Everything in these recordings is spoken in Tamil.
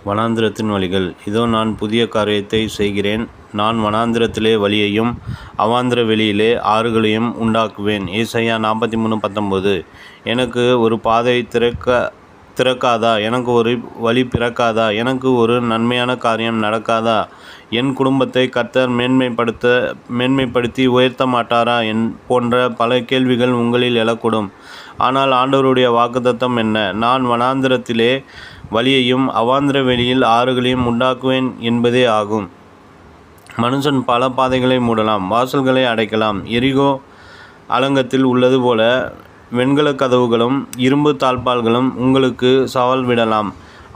வனாந்திரத்தின் வழிகள். இதோ நான் புதிய காரியத்தை செய்கிறேன். நான் வனாந்திரத்திலே வழியையும் அவாந்திர வெளியிலே ஆறுகளையும் உண்டாக்குவேன். ஏசாயா 43:19. எனக்கு ஒரு பாதை திறக்காதா? எனக்கு ஒரு வழி பிறக்காதா? எனக்கு ஒரு நன்மையான காரியம் நடக்காதா? என் குடும்பத்தை கர்த்தர் மேன்மைப்படுத்தி உயர்த்த மாட்டாரா போன்ற பல கேள்விகள் உங்களில் எழக்கூடும். ஆனால் ஆண்டவருடைய வாக்குத்தத்தம் என்ன? நான் வனாந்திரத்திலே வழியையும் அவாந்திர வெளியில் ஆறுகளையும் உண்டாக்குவேன் என்பதே ஆகும். மனுஷன் பல பாதைகளை மூடலாம், வாசல்களை அடைக்கலாம். எரிகோ அலங்கத்தில் உள்ளது போல வெண்கலக் கதவுகளும் இரும்பு தாழ்பால்களும் உங்களுக்கு சவால் விடலாம்.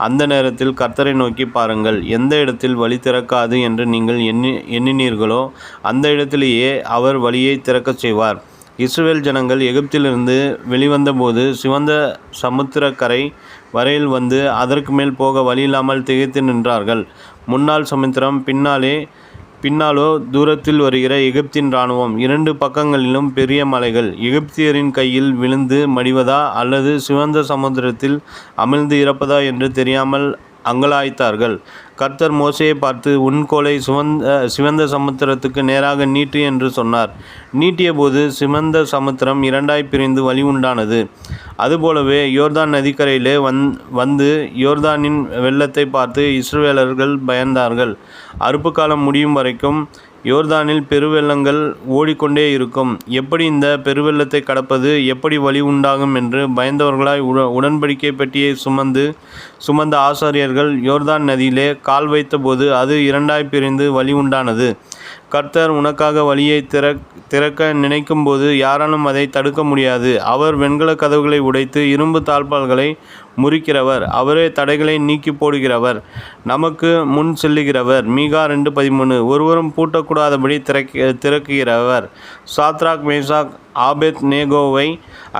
அந்த நேரத்தில் கர்த்தரை நோக்கி பாருங்கள். எந்த இடத்தில் வழி திறக்காது என்று நீங்கள் எண்ணினீர்களோ அந்த இடத்திலேயே அவர் வழியை திறக்கச் செய்வார். இஸ்ரவேல் ஜனங்கள் எகிப்திலிருந்து வெளிவந்தபோது சிவந்த சமுத்திரக்கரை வரையில் வந்து அதற்கு மேல் போக வழியில்லாமல் திகைத்து நின்றார்கள். முன்னால் சமுத்திரம், பின்னாலோ தூரத்தில் வருகிற எகிப்தின் இராணுவம். 2 பக்கங்களிலும் பெரிய மலைகள். எகிப்தியரின் கையில் விழுந்து மடிவதா அல்லது சிவந்த சமுத்திரத்தில் அமிழ்ந்து இறப்பதா என்று தெரியாமல் அங்கலாய்த்தார்கள். கர்த்தர் மோசேயை பார்த்து, உன் கோலை சிவந்த சமுத்திரத்துக்கு நேராக நீட்டு என்று சொன்னார். நீட்டிய போது சிவந்த சமுத்திரம் 2 பிரிந்து வழி உண்டானது. அதுபோலவே யோர்தான் நதிக்கரையிலே வந்து யோர்தானின் வெள்ளத்தை பார்த்து இஸ்ரவேலர்கள் பயந்தார்கள். அறுப்பு காலம் முடியும் வரைக்கும் யோர்தானில் பெருவெள்ளங்கள் ஓடிக்கொண்டே இருக்கும். எப்படி இந்த பெருவெள்ளத்தை கடப்பது? எப்படி வழி உண்டாகும் என்று பயந்தவர்களாய் உடன்படிக்கை பெட்டியை சுமந்த ஆசாரியர்கள் யோர்தான் நதியிலே கால் வைத்தபோது அது 2 பிரிந்து வழி உண்டானது. கர்த்தர் உனக்காக வழியை திறக்க நினைக்கும்போது யாராலும் அதை தடுக்க முடியாது. அவர் வெண்கல கதவுகளை உடைத்து இரும்பு தாழ்பால்களை முறிக்கிறவர். அவரே தடைகளை நீக்கி போடுகிறவர், நமக்கு முன் செல்லுகிறவர். மீகா 2:13. ஒருவரும் பூட்டக்கூடாதபடி திறக்குகிறவர். சாத்ராக், மேசாக், ஆபேத் நேகோவை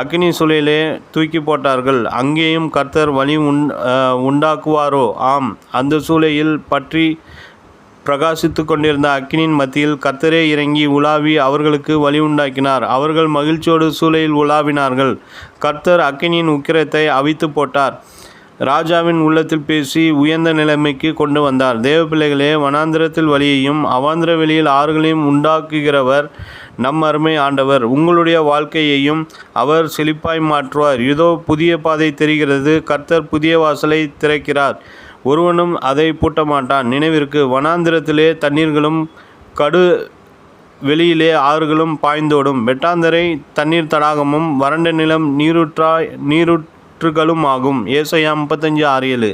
அக்கினி சூளையிலே தூக்கி போட்டார்கள். அங்கேயும் கர்த்தர் வழி உண்டாக்குவாரோ? ஆம். அந்த சூளையில் பற்றி பிரகாசித்து கொண்டிருந்த அக்கினியின் மத்தியில் கர்த்தரே இறங்கி உலாவி அவர்களுக்கு வழி உண்டாக்கினார். அவர்கள் மகிழ்ச்சியோடு சூளையில் உலாவினார்கள். கர்த்தர் அக்கினியின் உக்கிரத்தை அவித்து போட்டார். ராஜாவின் உள்ளத்தில் பேசி உயர்ந்த நிலைமைக்கு கொண்டு வந்தார். தேவ பிள்ளைகளே, வனாந்திரத்தில் வழியையும் அவாந்திர வெளியில் ஆறுகளையும் உண்டாக்குகிறவர் நம் அருமை ஆண்டவர். உங்களுடைய வாழ்க்கையையும் அவர் செழிப்பாய் மாற்றுவார். இதோ புதிய பாதை தெரிகிறது. கர்த்தர் புதிய வாசலை திறக்கிறார். ஒருவனும் அதை பூட்ட மாட்டான். நினைவிற்கு, வனாந்திரத்திலே தண்ணீர்களும் கடு வெளியிலே ஆறுகளும் பாய்ந்தோடும். வெட்டாந்தரை தண்ணீர் தடாகமும் வறண்ட நிலம் நீரூற்றுகளும் ஆகும். ஏசாயா 35:6-7.